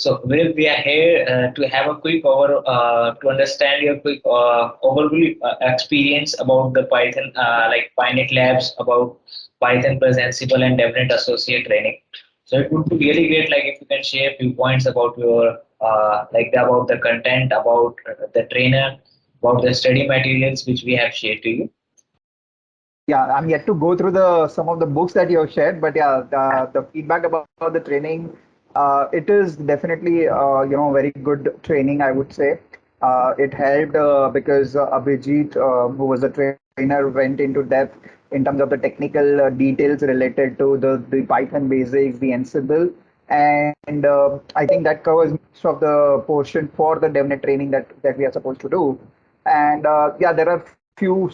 So we are here to have a quick to understand your quick overview experience about the Python, like PyNet Labs, about Python plus Ansible and DevNet Associate training. So it would be really great, like if you can share a few points about your about the content, about the trainer, about the study materials which we have shared to you. Yeah, I'm yet to go through the some of the books that you have shared, but yeah, the feedback about the training, it is definitely very good training, I would say. It helped because Abhijit, who was a trainer, went into depth in terms of the technical details related to the Python basics, the Ansible, and I think that covers most of the portion for the DevNet training that we are supposed to do. And yeah, there are few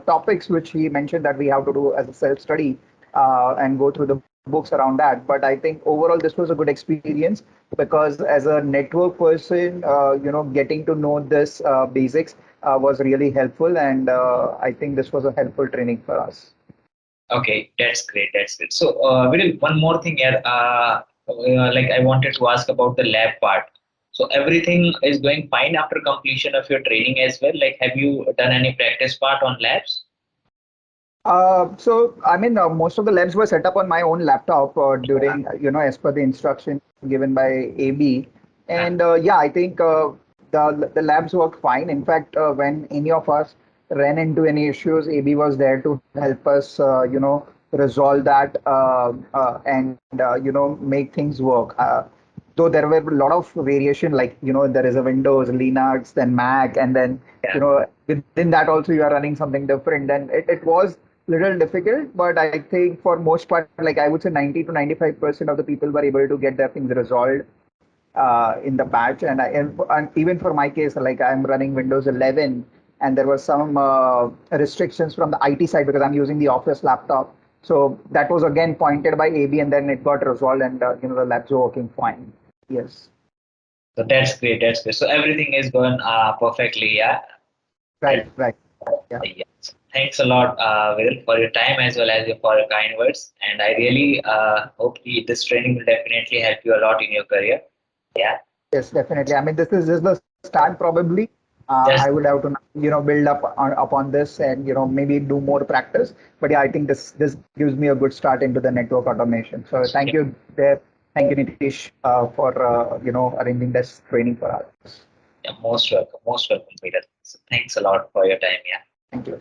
topics which he mentioned that we have to do as a self study and go through the books around that. But I think overall this was a good experience because as a network person, getting to know this basics was really helpful, and I think this was a helpful training for us. Okay, that's great. That's great. So, Viral, one more thing here. Like I wanted to ask about the lab part. So everything is going fine after completion of your training as well. Like, have you done any practice part on labs? So, I mean, most of the labs were set up on my own laptop during, as per the instruction given by AB. And yeah, I think the labs worked fine. In fact, when any of us ran into any issues, AB was there to help us, resolve that and make things work. Though there were a lot of variation, like, there is a Windows, Linux, then Mac, and then, within that also you are running something different. Then it was little difficult, but I think for most part, like I would say 90 to 95% of the people were able to get their things resolved in the patch. And even for my case, like I'm running Windows 11 and there were some restrictions from the IT side because I'm using the office laptop. So that was again pointed by AB and then it got resolved and, the labs were working fine. Yes. So that's great. That's great. So everything is going perfectly. Yeah. Right, right. Yeah. Yes. Thanks a lot, Will, for your time as well as for your kind words. And I really hope this training will definitely help you a lot in your career. Yeah. Yes, definitely. I mean, this is just the start probably. Just I would have to, build upon this and, maybe do more practice. But yeah, I think this gives me a good start into the network automation. So thank you there. Thank you, Nitish, for, arranging this training for us. yeah, most welcome, Peter. So thanks a lot for your time. Yeah. Thank you.